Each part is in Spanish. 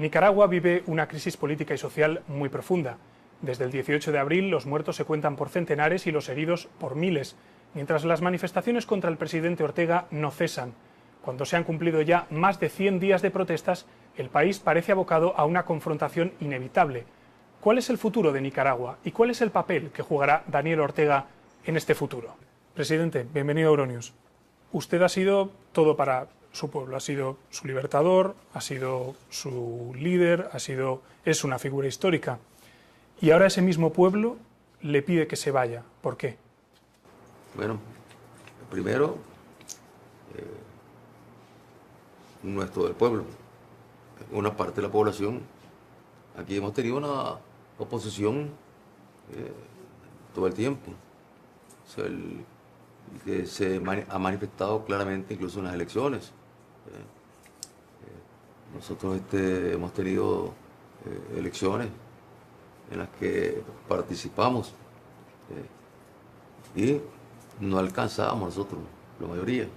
Nicaragua vive una crisis política y social muy profunda. Desde el 18 de abril los muertos se cuentan por centenares y los heridos por miles, mientras las manifestaciones contra el presidente Ortega no cesan. Cuando se han cumplido ya más de 100 días de protestas, el país parece abocado a una confrontación inevitable. ¿Cuál es el futuro de Nicaragua y cuál es el papel que jugará Daniel Ortega en este futuro? Presidente, bienvenido a Euronews. Usted ha sido todo para su pueblo, ha sido su libertador, ha sido su líder, es una figura histórica. Y ahora ese mismo pueblo le pide que se vaya. ¿Por qué? Bueno, primero, no es todo el pueblo, una parte de la población. Aquí hemos tenido una oposición todo el tiempo, o sea, que se ha manifestado claramente incluso en las elecciones. Nosotros hemos tenido elecciones en las que participamos y no alcanzábamos nosotros, la mayoría.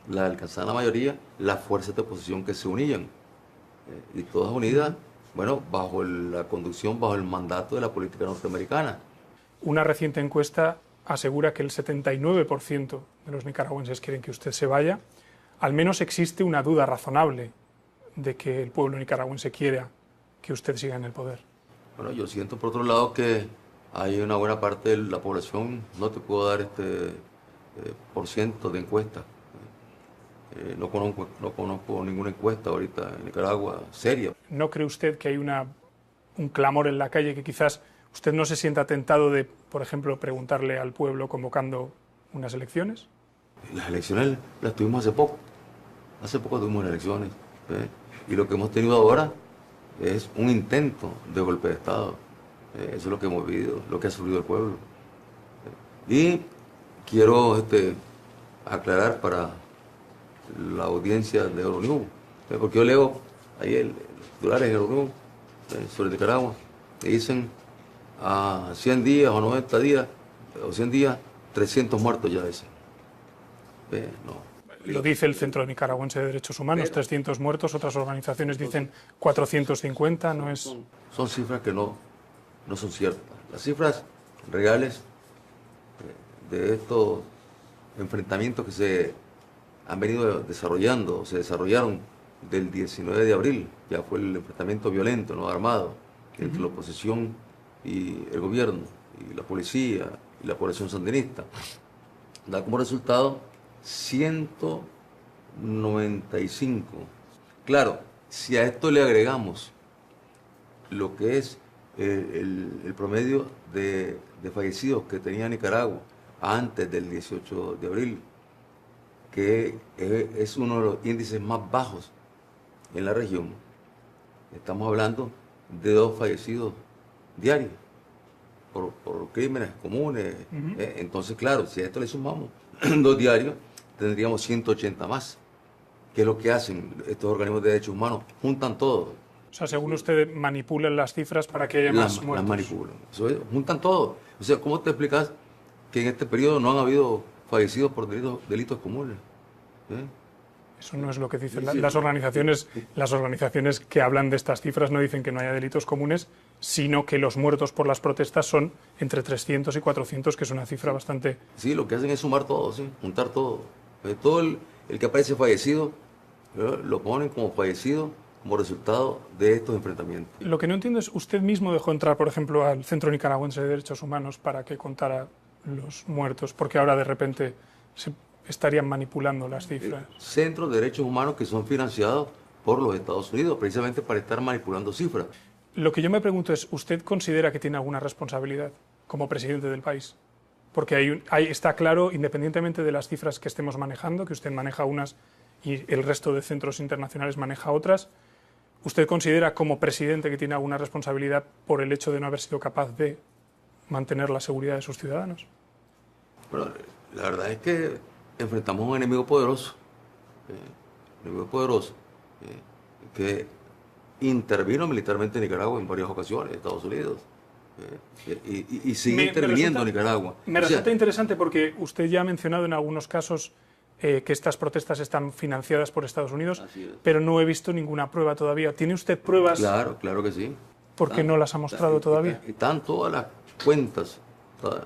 La alcanzaba la mayoría las fuerzas de oposición que se unían y todas unidas, bueno, bajo la conducción, bajo el mandato de la política norteamericana. Una reciente encuesta asegura que el 79% de los nicaragüenses quieren que usted se vaya. Al menos existe una duda razonable de que el pueblo nicaragüense quiera que usted siga en el poder. Bueno, yo siento por otro lado que hay una buena parte de la población, no te puedo dar por ciento de encuestas. No conozco ninguna encuesta ahorita en Nicaragua seria. ¿No cree usted que hay un clamor en la calle que quizás usted no se sienta tentado de, por ejemplo, preguntarle al pueblo convocando unas elecciones? Las elecciones las tuvimos hace poco. Hace poco tuvimos elecciones. Y lo que hemos tenido ahora es un intento de golpe de Estado. Eso es lo que hemos vivido, lo que ha sufrido el pueblo. Y quiero aclarar para la audiencia de Euronews, porque yo leo ahí el titulares de Euronews sobre Nicaragua, que dicen a 100 días o 90 días o 100 días, 300 muertos ya dicen. No. Lo dice el Centro Nicaragüense de Derechos Humanos, 300 muertos, otras organizaciones dicen 450, no es... Son cifras que no son ciertas. Las cifras reales de estos enfrentamientos que se han venido desarrollando, se desarrollaron del 19 de abril, ya fue el enfrentamiento violento, no armado, entre la oposición y el gobierno, y la policía, y la población sandinista. Da como resultado 195. Claro, si a esto le agregamos lo que es el promedio de fallecidos que tenía Nicaragua antes del 18 de abril, que es uno de los índices más bajos en la región, estamos hablando de 2 fallecidos diarios por crímenes comunes. Entonces, claro, si a esto le sumamos 2 diarios, tendríamos 180 más. ¿Qué es lo que hacen estos organismos de derechos humanos? Juntan todo. O sea, según usted, manipulan las cifras para que haya más muertos. Las manipulan. Juntan todo. O sea, ¿cómo te explicas que en este periodo no han habido fallecidos por delitos comunes? Eso no es lo que dicen las organizaciones. Las organizaciones que hablan de estas cifras no dicen que no haya delitos comunes, sino que los muertos por las protestas son entre 300 y 400, que es una cifra bastante... Sí, lo que hacen es sumar todo, juntar todo. Todo el que aparece fallecido, lo ponen como fallecido como resultado de estos enfrentamientos. Lo que no entiendo es, usted mismo dejó entrar, por ejemplo, al Centro Nicaragüense de Derechos Humanos para que contara los muertos, porque ahora de repente se estarían manipulando las cifras. Centros de derechos humanos que son financiados por los Estados Unidos, precisamente para estar manipulando cifras. Lo que yo me pregunto es, ¿usted considera que tiene alguna responsabilidad como presidente del país? Porque ahí está claro, independientemente de las cifras que estemos manejando, que usted maneja unas y el resto de centros internacionales maneja otras, ¿usted considera como presidente que tiene alguna responsabilidad por el hecho de no haber sido capaz de mantener la seguridad de sus ciudadanos? Bueno, la verdad es que enfrentamos a un enemigo poderoso, que intervino militarmente en Nicaragua en varias ocasiones, Estados Unidos, y sigue interviniendo en Nicaragua. Me resulta interesante porque usted ya ha mencionado en algunos casos que estas protestas están financiadas por Estados Unidos, Así es. pero no he visto ninguna prueba todavía. ¿Tiene usted pruebas? Claro, claro que sí. ¿Por qué no las ha mostrado todavía? Están todas las cuentas, ¿sabes?,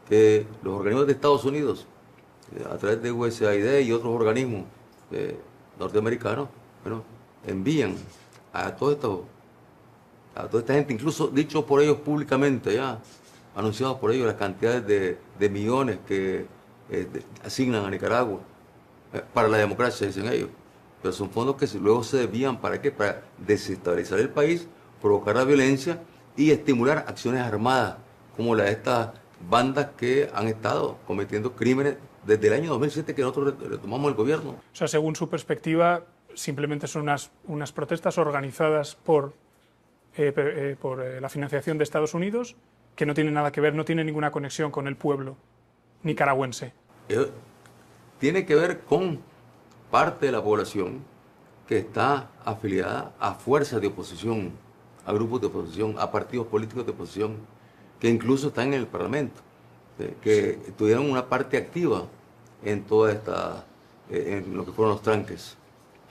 que los organismos de Estados Unidos, a través de USAID y otros organismos norteamericanos, bueno, envían a toda esta gente, incluso dicho por ellos públicamente, ya anunciados por ellos, las cantidades de millones que asignan a Nicaragua para la democracia, dicen ellos. Pero son fondos que luego se desvían, ¿para qué? Para desestabilizar el país, provocar la violencia y estimular acciones armadas, como la de estas bandas que han estado cometiendo crímenes desde el año 2007 que nosotros retomamos el gobierno. O sea, según su perspectiva, simplemente son unas protestas organizadas por la financiación de Estados Unidos, que no tienen nada que ver, no tienen ninguna conexión con el pueblo nicaragüense. Tiene que ver con parte de la población que está afiliada a fuerzas de oposición, a grupos de oposición, a partidos políticos de oposición, que incluso están en el Parlamento, que tuvieron una parte activa en toda en lo que fueron los tranques.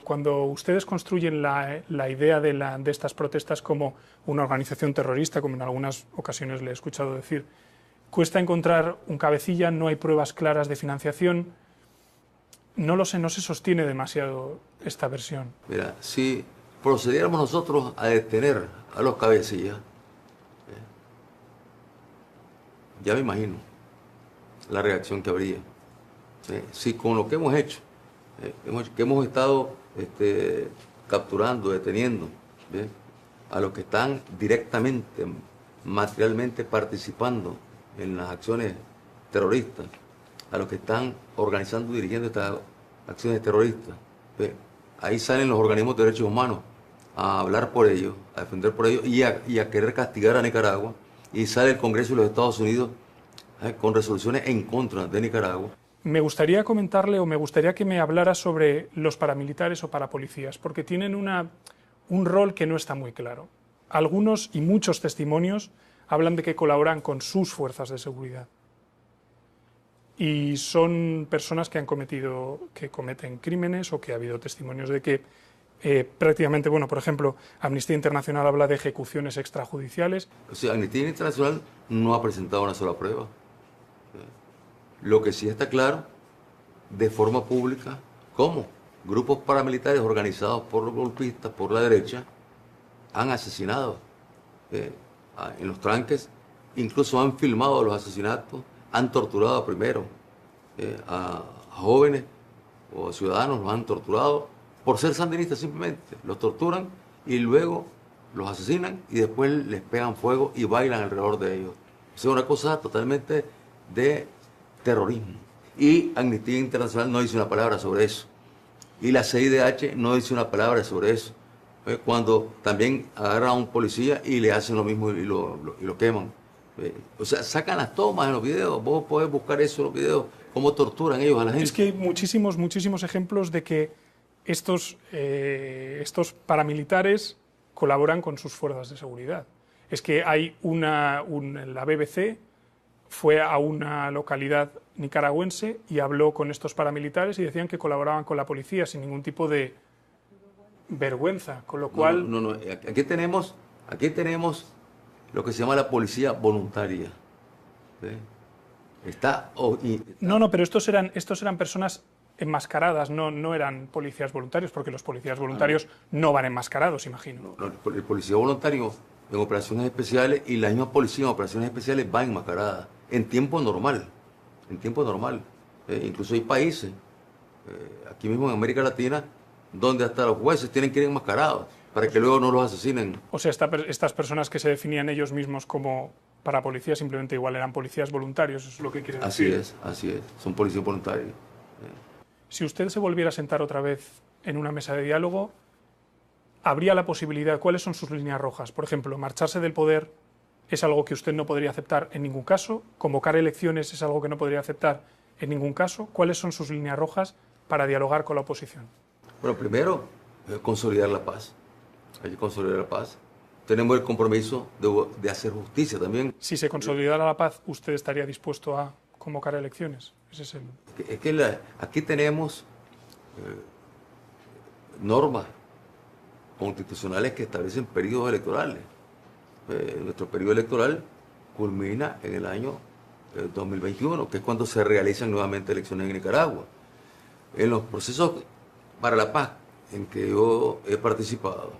Cuando ustedes construyen la idea de estas protestas como una organización terrorista, como en algunas ocasiones le he escuchado decir, cuesta encontrar un cabecilla, no hay pruebas claras de financiación. No lo sé, no se sostiene demasiado esta versión. Mira, si procediéramos nosotros a detener a los cabecillas, ya me imagino la reacción que habría. Si con lo que hemos hecho, que hemos estado capturando, deteniendo, a los que están directamente, materialmente participando en las acciones terroristas, a los que están organizando y dirigiendo estas acciones terroristas, ahí salen los organismos de derechos humanos a hablar por ellos, a defender por ellos y a querer castigar a Nicaragua, y sale el Congreso de los Estados Unidos con resoluciones en contra de Nicaragua. Me gustaría comentarle, o me gustaría que me hablara sobre los paramilitares o parapolicías, porque tienen un rol que no está muy claro. Algunos y muchos testimonios hablan de que colaboran con sus fuerzas de seguridad. Y son personas que cometen crímenes, o que ha habido testimonios de que prácticamente, bueno, por ejemplo, Amnistía Internacional habla de ejecuciones extrajudiciales. O sea, Amnistía Internacional no ha presentado una sola prueba. Lo que sí está claro, de forma pública, cómo grupos paramilitares organizados por los golpistas, por la derecha, han asesinado en los tranques, incluso han filmado los asesinatos, han torturado primero a jóvenes o ciudadanos, los han torturado por ser sandinistas simplemente. Los torturan y luego los asesinan y después les pegan fuego y bailan alrededor de ellos. Es una cosa totalmente de terrorismo. Y Amnistía Internacional no dice una palabra sobre eso. Y la CIDH no dice una palabra sobre eso. Cuando también agarran a un policía y le hacen lo mismo y lo queman. O sea, sacan las tomas en los videos. Vos podés buscar eso en los videos, cómo torturan ellos a la gente. Es que hay muchísimos ejemplos de que estos paramilitares colaboran con sus fuerzas de seguridad. Es que hay la BBC fue a una localidad nicaragüense y habló con estos paramilitares y decían que colaboraban con la policía sin ningún tipo de vergüenza, con lo cual... No, aquí tenemos lo que se llama la policía voluntaria. No, pero estos eran personas enmascaradas, no eran policías voluntarios, porque los policías voluntarios no van enmascarados, imagino. No, el policía voluntario en operaciones especiales y la misma policía en operaciones especiales va enmascarada en tiempo normal. Incluso hay países, aquí mismo en América Latina, donde hasta los jueces tienen que ir enmascarados para que luego no los asesinen. O sea, estas personas que se definían ellos mismos como parapolicías simplemente igual eran policías voluntarios, eso es lo que quiere decir. Así es, son policías voluntarios. Si usted se volviera a sentar otra vez en una mesa de diálogo, habría la posibilidad, ¿cuáles son sus líneas rojas? Por ejemplo, marcharse del poder es algo que usted no podría aceptar en ningún caso, convocar elecciones es algo que no podría aceptar en ningún caso. ¿Cuáles son sus líneas rojas para dialogar con la oposición? Bueno, primero, consolidar la paz. Hay que consolidar la paz. Tenemos el compromiso de hacer justicia también. Si se consolidara la paz, ¿usted estaría dispuesto a convocar elecciones. Ese es el... Es que aquí tenemos normas constitucionales que establecen periodos electorales. Nuestro periodo electoral culmina en el año 2021, que es cuando se realizan nuevamente elecciones en Nicaragua. En los procesos para la paz en que yo he participado,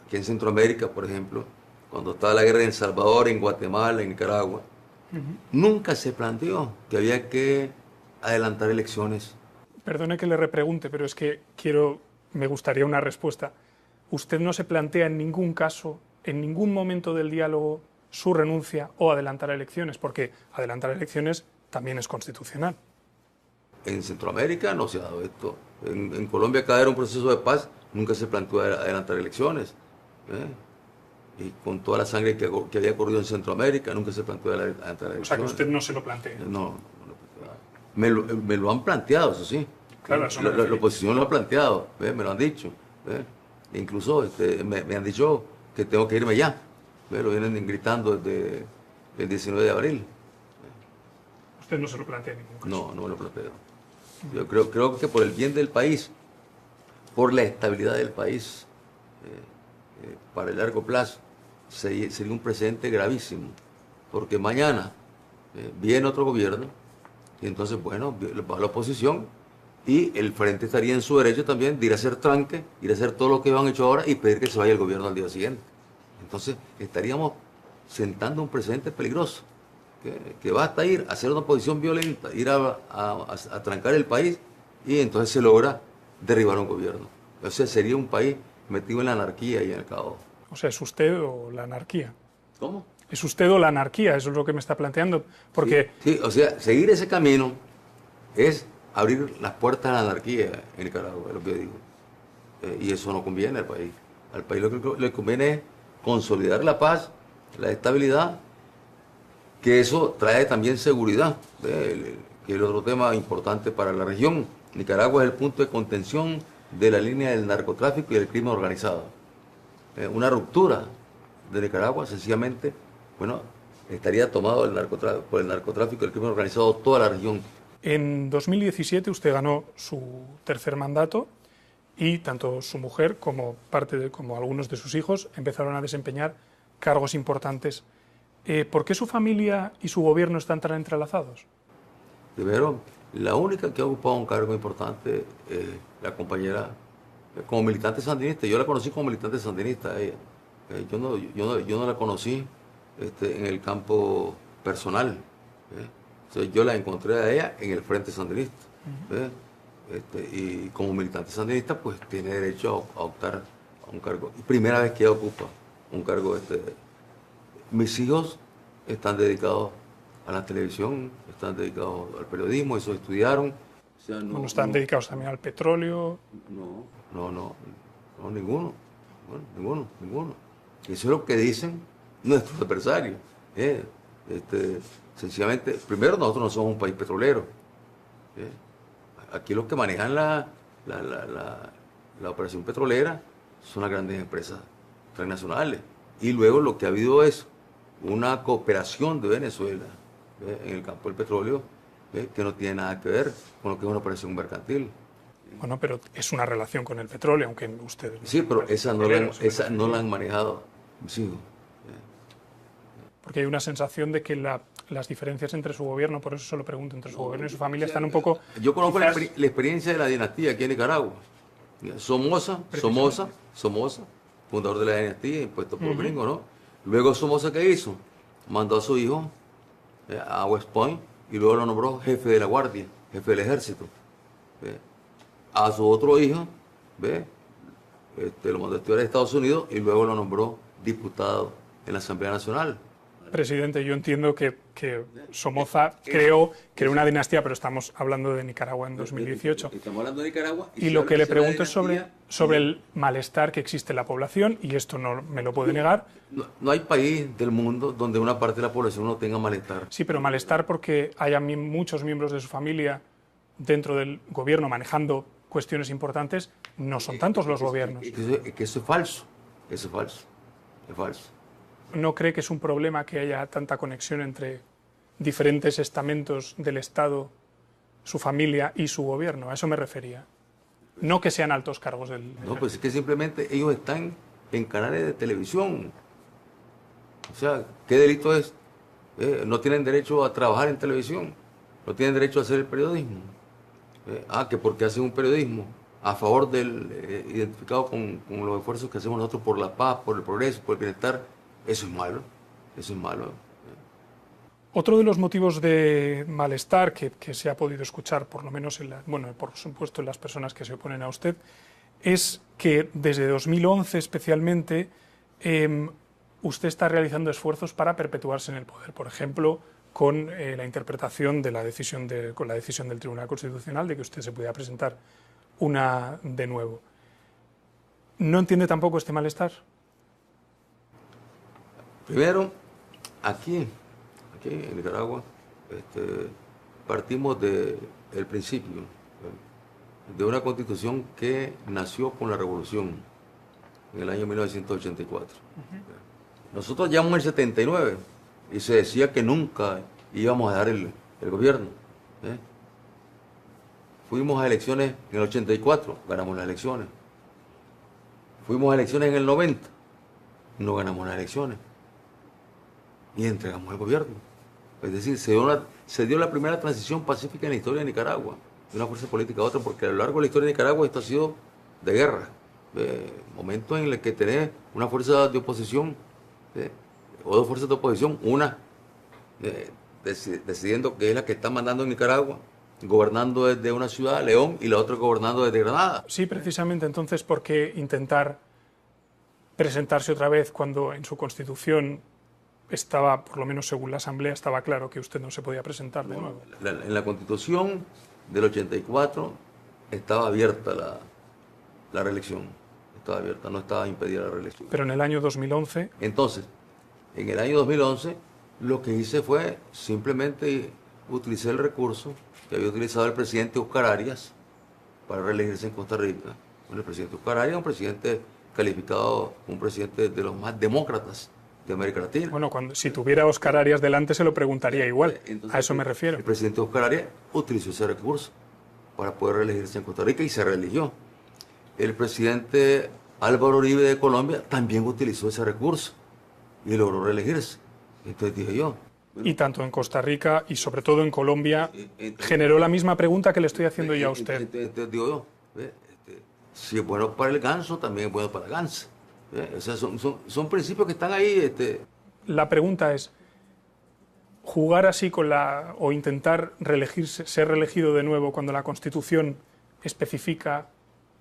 aquí en Centroamérica, por ejemplo, cuando estaba la guerra en El Salvador, en Guatemala, en Nicaragua, nunca se planteó que había que adelantar elecciones. Perdone que le repregunte, pero es que me gustaría una respuesta. ¿Usted no se plantea en ningún caso, en ningún momento del diálogo, su renuncia o adelantar elecciones? Porque adelantar elecciones también es constitucional. En Centroamérica no se ha dado esto. En Colombia, cada era un proceso de paz, nunca se planteó adelantar elecciones. Y con toda la sangre que había corrido en Centroamérica, nunca se planteó adelantar elecciones. O sea, que usted no se lo plantea. No, me lo han planteado, eso sí. Claro, la oposición lo ha planteado, me lo han dicho. Incluso me han dicho que tengo que irme ya. Lo vienen gritando desde el 19 de abril. Usted no se lo plantea en ningún caso. No me lo planteo. Yo creo que por el bien del país, por la estabilidad del país, para el largo plazo, sería un presente gravísimo. Porque mañana viene otro gobierno y entonces, bueno, va la oposición y el frente estaría en su derecho también de ir a hacer tranque, ir a hacer todo lo que han hecho ahora y pedir que se vaya el gobierno al día siguiente. Entonces estaríamos sentando un precedente peligroso, que basta ir a hacer una oposición violenta, ir a trancar el país y entonces se logra derribar un gobierno. O sea, sería un país metido en la anarquía y en el caos. O sea, ¿es usted o la anarquía? ¿Cómo? ¿Es usted o la anarquía? Eso es lo que me está planteando. Porque... Sí, o sea, seguir ese camino es abrir las puertas a la anarquía en Nicaragua, es lo que yo digo. Y eso no conviene al país. Al país lo que le conviene es consolidar la paz, la estabilidad, que eso trae también seguridad, que es el otro tema importante para la región. Nicaragua es el punto de contención de la línea del narcotráfico y del crimen organizado. Una ruptura de Nicaragua, sencillamente, bueno, estaría tomado por el narcotráfico y el crimen organizado toda la región. En 2017 usted ganó su tercer mandato y tanto su mujer como algunos de sus hijos empezaron a desempeñar cargos importantes. ¿Por qué su familia y su gobierno están tan entrelazados? Primero, la única que ha ocupado un cargo importante es la compañera como militante sandinista. Yo la conocí como militante sandinista a ella. Yo no la conocí en el campo personal. Entonces, yo la encontré a ella en el Frente Sandinista. Y como militante sandinista, pues tiene derecho a optar a un cargo. Primera vez que ella ocupa un cargo. Mis hijos están dedicados a la televisión, están dedicados al periodismo, eso estudiaron. O sea, bueno, están dedicados también al petróleo. No, ninguno. Bueno, ninguno. Eso es lo que dicen nuestros adversarios. Sencillamente, primero, nosotros no somos un país petrolero. Aquí los que manejan la operación petrolera son las grandes empresas transnacionales. Y luego lo que ha habido es una cooperación de Venezuela en el campo del petróleo que no tiene nada que ver con lo que es una operación mercantil. Bueno, pero es una relación con el petróleo, aunque ustedes... Sí, pero esa no la han manejado mis hijos. Porque hay una sensación de que las diferencias entre su gobierno, por eso se lo pregunto, entre su gobierno y su familia están un poco... Yo conozco la experiencia de la dinastía aquí en Nicaragua. Somoza, fundador de la dinastía, impuesto por gringo, ¿no? Luego Somoza, ¿qué hizo? Mandó a su hijo a West Point y luego lo nombró jefe de la guardia, jefe del ejército. A su otro hijo, lo mandó a estudiar a Estados Unidos y luego lo nombró diputado en la Asamblea Nacional. Presidente, yo entiendo que Somoza creó una dinastía, pero estamos hablando de Nicaragua en 2018. Estamos hablando de Nicaragua. Y lo que le pregunto es sobre el malestar que existe en la población, y esto no me lo puede negar. No hay país del mundo donde una parte de la población no tenga malestar. Sí, pero malestar porque haya muchos miembros de su familia dentro del gobierno manejando cuestiones importantes, no son tantos los gobiernos. Que eso es falso, es falso. ¿No cree que es un problema que haya tanta conexión entre diferentes estamentos del Estado, su familia y su gobierno. A eso me refería. No que sean altos cargos del... No, pues es que simplemente ellos están en canales de televisión. O sea, ¿qué delito es? No tienen derecho a trabajar en televisión, no tienen derecho a hacer el periodismo. Que porque hacen un periodismo a favor del, identificado con los esfuerzos que hacemos nosotros por la paz, por el progreso, por el bienestar, eso es malo, eso es malo. Otro de los motivos de malestar que se ha podido escuchar, por lo menos, por supuesto, en las personas que se oponen a usted, es que desde 2011 especialmente usted está realizando esfuerzos para perpetuarse en el poder. Por ejemplo, con la interpretación de la decisión con la decisión del Tribunal Constitucional de que usted se pudiera presentar una de nuevo. ¿No entiende tampoco este malestar? Primero, aquí en Nicaragua, partimos del principio de una constitución que nació con la revolución en el año 1984. Nosotros llegamos en el 79 y se decía que nunca íbamos a dar el gobierno. Fuimos a elecciones en el 84, ganamos las elecciones. Fuimos a elecciones en el 90, no ganamos las elecciones. Y entregamos el gobierno. Es decir, se dio la primera transición pacífica en la historia de Nicaragua, de una fuerza política a otra, porque a lo largo de la historia de Nicaragua esto ha sido de guerra. Momentos en los que tenés una fuerza de oposición, o dos fuerzas de oposición, una decidiendo que es la que está mandando en Nicaragua, gobernando desde una ciudad, León, y la otra gobernando desde Granada. Sí, precisamente entonces, ¿por qué intentar presentarse otra vez cuando en su Constitución estaba, por lo menos según la Asamblea, estaba claro que usted no se podía presentar de nuevo? En la Constitución del 84 estaba abierta la reelección, estaba abierta, no estaba impedida la reelección. Pero en el año 2011... Entonces, en el año 2011, lo que hice fue simplemente utilicé el recurso que había utilizado el presidente Óscar Arias para reelegirse en Costa Rica. Bueno, el presidente Óscar Arias es un presidente calificado, un presidente de los más demócratas de América Latina. Bueno, si tuviera Óscar Arias delante se lo preguntaría igual. Entonces, a eso me refiero. El presidente Óscar Arias utilizó ese recurso para poder reelegirse en Costa Rica y se reeligió. El presidente Álvaro Uribe de Colombia también utilizó ese recurso y logró reelegirse. Entonces dije yo... Bueno, y tanto en Costa Rica y sobre todo en Colombia generó la misma pregunta que le estoy haciendo yo a usted. Entonces digo yo, si es bueno para el ganso, también es bueno para la gansa. O sea, son principios que están ahí. La pregunta es, jugar así o intentar ser reelegido de nuevo cuando la Constitución especifica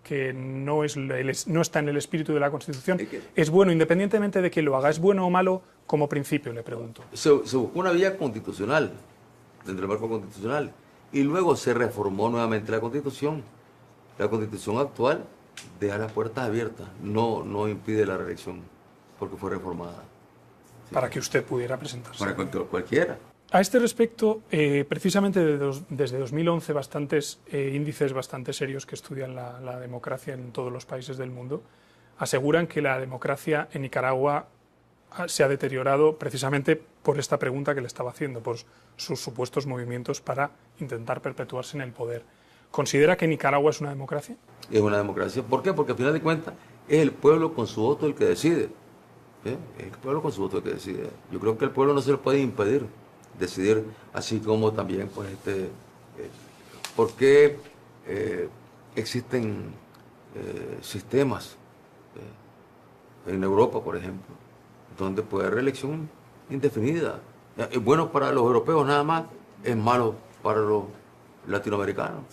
que no está en el espíritu de la Constitución, ¿es bueno, independientemente de que lo haga? ¿Es bueno o malo como principio, le pregunto? Se buscó una vía constitucional, dentro del marco constitucional, y luego se reformó nuevamente la Constitución. La Constitución actual deja las puertas abiertas, no impide la reelección, porque fue reformada. Sí. Para que usted pudiera presentarse. Para cualquiera. A este respecto, precisamente desde 2011, bastantes índices bastante serios que estudian la democracia en todos los países del mundo aseguran que la democracia en Nicaragua se ha deteriorado precisamente por esta pregunta que le estaba haciendo, por sus supuestos movimientos para intentar perpetuarse en el poder. ¿Considera que Nicaragua es una democracia? Es una democracia. ¿Por qué? Porque al final de cuentas es el pueblo con su voto el que decide. Es el pueblo con su voto el que decide. Yo creo que al pueblo no se le puede impedir decidir, así como también pues por qué existen sistemas en Europa, por ejemplo, donde puede haber reelección indefinida. Es bueno para los europeos nada más, es malo para los latinoamericanos.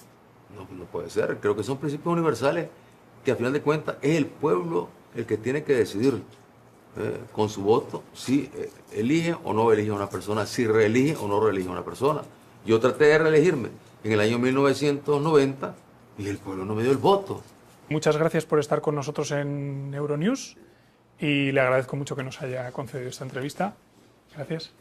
No puede ser. Creo que son principios universales que al final de cuentas es el pueblo el que tiene que decidir con su voto si elige o no elige a una persona, si reelige o no reelige a una persona. Yo traté de reelegirme en el año 1990 y el pueblo no me dio el voto. Muchas gracias por estar con nosotros en Euronews y le agradezco mucho que nos haya concedido esta entrevista. Gracias.